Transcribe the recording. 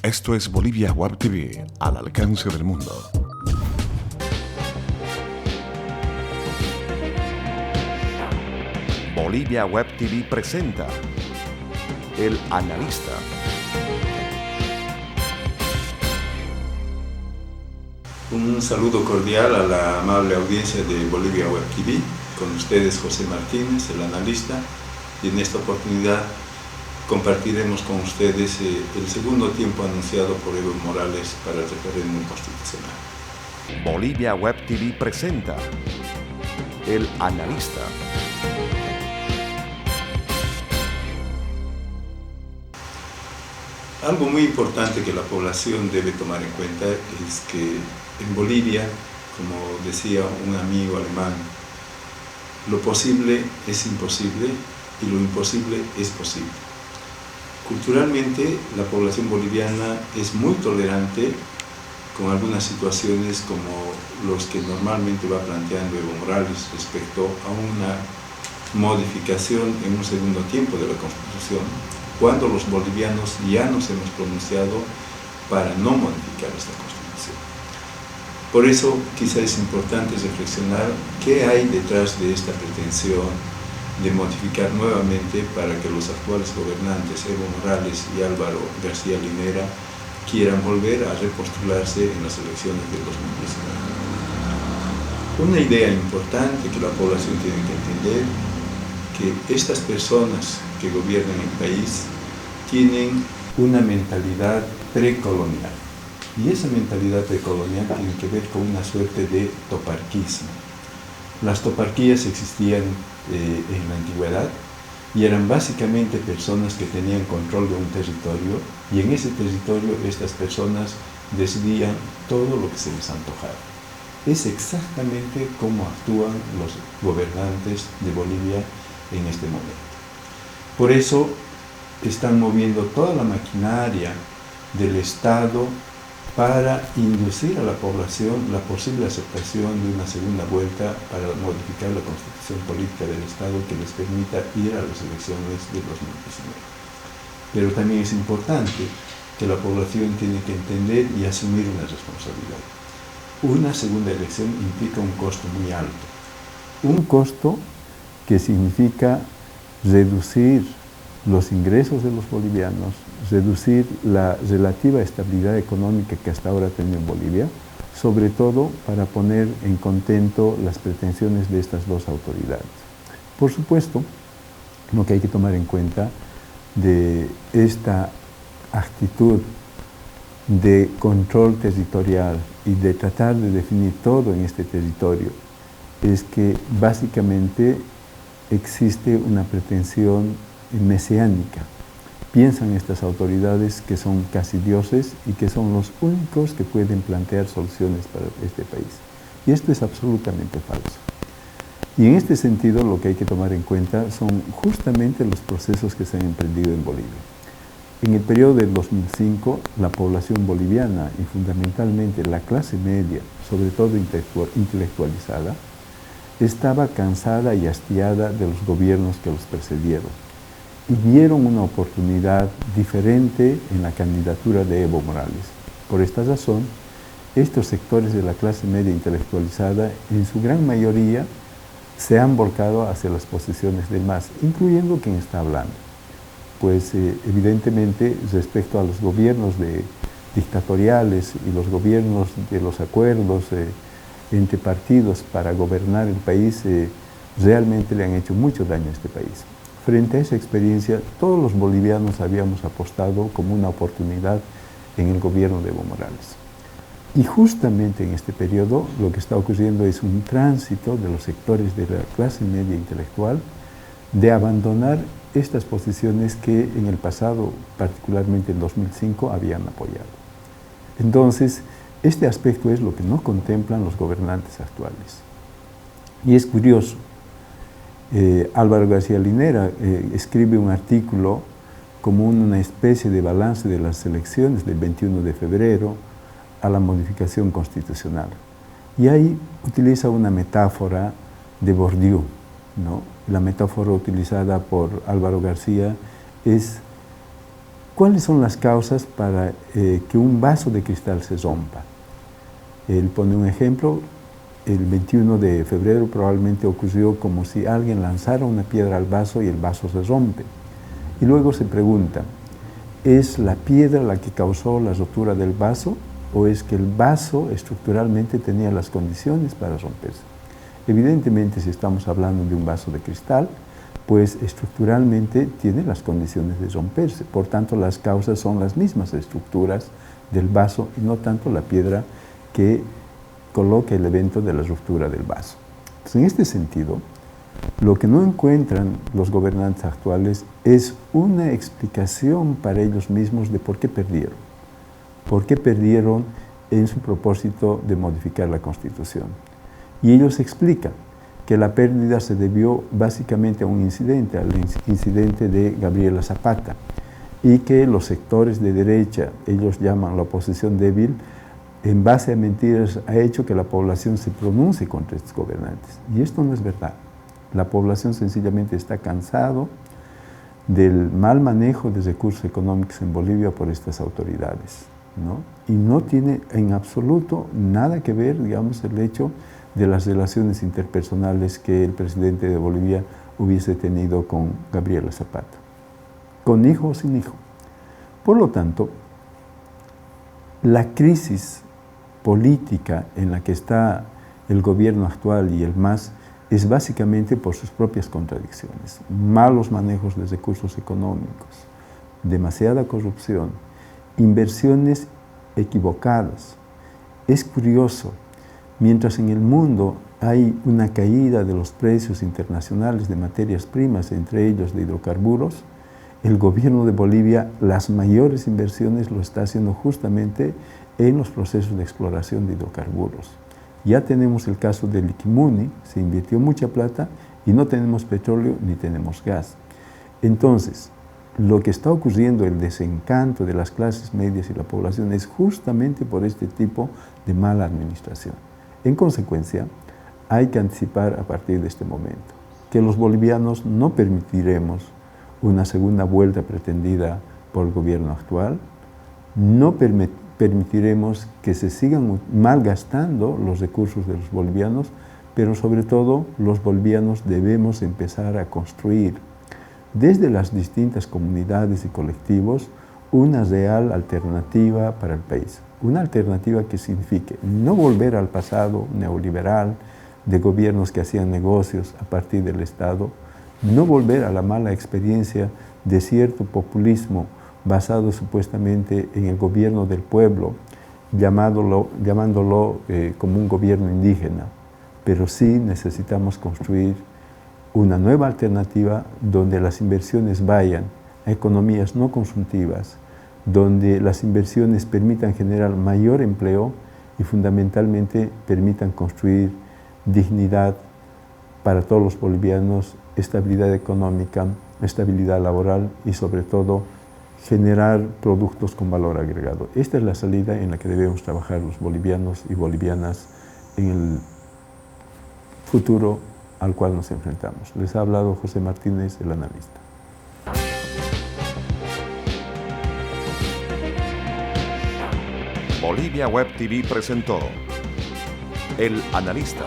Esto es Bolivia Web TV, al alcance del mundo. Bolivia Web TV presenta El Analista. Un saludo cordial a la amable audiencia de Bolivia Web TV. Con ustedes José Martínez, el analista, y en esta oportunidad compartiremos con ustedes el segundo tiempo anunciado por Evo Morales para el referéndum constitucional. Bolivia Web TV presenta El Analista. Algo muy importante que la población debe tomar en cuenta es que en Bolivia, como decía un amigo alemán, lo posible es imposible y lo imposible es posible. Culturalmente, la población boliviana es muy tolerante con algunas situaciones como los que normalmente va planteando Evo Morales respecto a una modificación en un segundo tiempo de la Constitución, cuando los bolivianos ya nos hemos pronunciado para no modificar esta Constitución. Por eso, quizá es importante reflexionar qué hay detrás de esta pretensión de modificar nuevamente para que los actuales gobernantes, Evo Morales y Álvaro García Linera, quieran volver a repostularse en las elecciones del 2019. Una idea importante que la población tiene que entender, que estas personas que gobiernan el país tienen una mentalidad precolonial. Y esa mentalidad precolonial tiene que ver con una suerte de toparquismo. Las toparquías existían en la antigüedad y eran básicamente personas que tenían control de un territorio, y en ese territorio estas personas decidían todo lo que se les antojara. Es exactamente como actúan los gobernantes de Bolivia en este momento. Por eso están moviendo toda la maquinaria del Estado para inducir a la población la posible aceptación de una segunda vuelta para modificar la constitución política del Estado que les permita ir a las elecciones del 2019. Pero también es importante que la población tiene que entender y asumir una responsabilidad. Una segunda elección implica un costo muy alto. Un costo que significa reducir los ingresos de los bolivianos, reducir la relativa estabilidad económica que hasta ahora tiene Bolivia, sobre todo para poner en contento las pretensiones de estas dos autoridades. Por supuesto, lo que hay que tomar en cuenta de esta actitud de control territorial y de tratar de definir todo en este territorio es que básicamente existe una pretensión mesiánica. Piensan estas autoridades que son casi dioses y que son los únicos que pueden plantear soluciones para este país. Y esto es absolutamente falso. Y en este sentido lo que hay que tomar en cuenta son justamente los procesos que se han emprendido en Bolivia. En el periodo del 2005, la población boliviana y fundamentalmente la clase media, sobre todo intelectualizada, estaba cansada y hastiada de los gobiernos que los precedieron y vieron una oportunidad diferente en la candidatura de Evo Morales. Por esta razón, estos sectores de la clase media intelectualizada, en su gran mayoría, se han volcado hacia las posiciones de MAS, incluyendo quien está hablando. Pues evidentemente, respecto a los gobiernos dictatoriales y los gobiernos de los acuerdos entre partidos para gobernar el país, realmente le han hecho mucho daño a este país. Frente a esa experiencia, todos los bolivianos habíamos apostado como una oportunidad en el gobierno de Evo Morales. Y justamente en este periodo lo que está ocurriendo es un tránsito de los sectores de la clase media intelectual de abandonar estas posiciones que en el pasado, particularmente en 2005, habían apoyado. Entonces, este aspecto es lo que no contemplan los gobernantes actuales. Y es curioso. Álvaro García Linera escribe un artículo como una especie de balance de las elecciones del 21 de febrero a la modificación constitucional. Y ahí utiliza una metáfora de Bourdieu, ¿no? La metáfora utilizada por Álvaro García es ¿Cuáles son las causas para que un vaso de cristal se rompa? Él pone un ejemplo. El 21 de febrero probablemente ocurrió como si alguien lanzara una piedra al vaso y el vaso se rompe. Y luego se pregunta, ¿es la piedra la que causó la rotura del vaso o es que el vaso estructuralmente tenía las condiciones para romperse? Evidentemente, si estamos hablando de un vaso de cristal, pues estructuralmente tiene las condiciones de romperse. Por tanto, las causas son las mismas estructuras del vaso y no tanto la piedra que coloca el evento de la ruptura del vaso. Entonces, en este sentido, lo que no encuentran los gobernantes actuales es una explicación para ellos mismos de por qué perdieron. ¿Por qué perdieron en su propósito de modificar la Constitución? Y ellos explican que la pérdida se debió básicamente a un incidente, al incidente de Gabriela Zapata, y que los sectores de derecha, ellos llaman la oposición débil, en base a mentiras, ha hecho que la población se pronuncie contra estos gobernantes. Y esto no es verdad. La población sencillamente está cansado del mal manejo de recursos económicos en Bolivia por estas autoridades, ¿no? Y no tiene en absoluto nada que ver, digamos, el hecho de las relaciones interpersonales que el presidente de Bolivia hubiese tenido con Gabriela Zapata, con hijo o sin hijo. Por lo tanto, la crisis política en la que está el gobierno actual y el MAS es básicamente por sus propias contradicciones, malos manejos de recursos económicos, demasiada corrupción, inversiones equivocadas. Es curioso, mientras en el mundo hay una caída de los precios internacionales de materias primas, entre ellos de hidrocarburos, el gobierno de Bolivia las mayores inversiones lo está haciendo justamente en los procesos de exploración de hidrocarburos. Ya tenemos el caso de Liquimuni, se invirtió mucha plata y no tenemos petróleo ni tenemos gas. Entonces, lo que está ocurriendo, el desencanto de las clases medias y la población, es justamente por este tipo de mala administración. En consecuencia, hay que anticipar a partir de este momento que los bolivianos no permitiremos una segunda vuelta pretendida por el gobierno actual, no permitiremos que se sigan malgastando los recursos de los bolivianos, pero sobre todo los bolivianos debemos empezar a construir desde las distintas comunidades y colectivos una real alternativa para el país. Una alternativa que signifique no volver al pasado neoliberal de gobiernos que hacían negocios a partir del Estado, no volver a la mala experiencia de cierto populismo basado supuestamente en el gobierno del pueblo, llamándolo como un gobierno indígena, pero sí necesitamos construir una nueva alternativa donde las inversiones vayan a economías no consultivas, donde las inversiones permitan generar mayor empleo y fundamentalmente permitan construir dignidad para todos los bolivianos, estabilidad económica, estabilidad laboral y sobre todo generar productos con valor agregado. Esta es la salida en la que debemos trabajar los bolivianos y bolivianas en el futuro al cual nos enfrentamos. Les ha hablado José Martínez, el analista. Bolivia Web TV presentó El Analista.